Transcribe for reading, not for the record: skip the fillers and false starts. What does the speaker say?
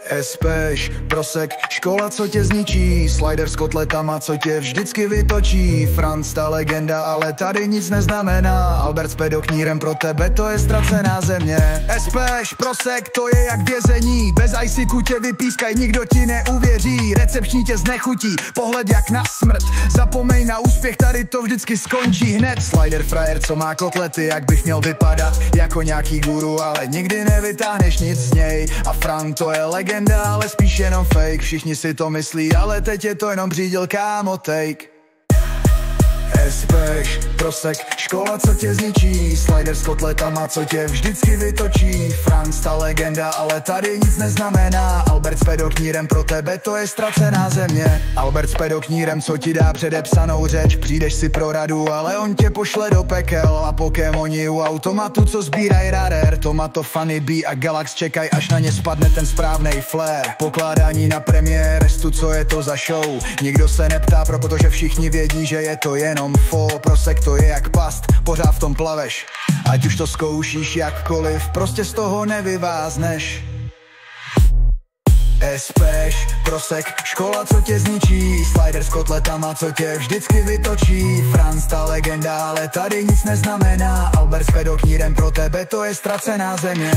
Espeš, prosek, škola, co tě zničí, slider s kotletama, co tě vždycky vytočí. Franz, ta legenda, ale tady nic neznamená. Albert s pedoknírem, pro tebe to je ztracená země. Espeš, prosek, to je jak vězení, bez ajsiku tě vypískaj, nikdo ti neuvěří. Recepční tě znechutí, pohled jak na smrt. Zapomeň na úspěch, tady to vždycky skončí hned. Slider frajer, co má kotlety, jak bych měl vypadat jako nějaký guru, ale nikdy nevytáhneš nic z něj. A Frank, to je legenda, ale spíš jenom fake. Všichni si to myslí, ale teď je to jenom břídil, kámo, take. Espeš, prosek, škola, co tě zničí, slider s kotletama, co tě vždycky vytočí. Franz, ta legenda, ale tady nic neznamená. Albert s pedoknírem, pro tebe to je ztracená země. Albert s pedoknírem, co ti dá předepsanou řeč, přijdeš si pro radu, ale on tě pošle do pekel. A Pokémoni u automatu, co sbíraj rarer, Tomato, Funny Bee a Galax čekaj, až na ně spadne ten správnej flair. Pokládání na premiérestu, co je to za show, nikdo se neptá, protože všichni vědí, že je to jenom prosek, to je jak past, pořád v tom plaveš. Ať už to zkoušíš jakkoliv, prostě z toho nevyvázneš. Espeš, prosek, škola, co tě zničí, slider s kotletama, co tě vždycky vytočí. Franz, ta legenda, ale tady nic neznamená. Albert s pedoknírem, pro tebe to je ztracená země.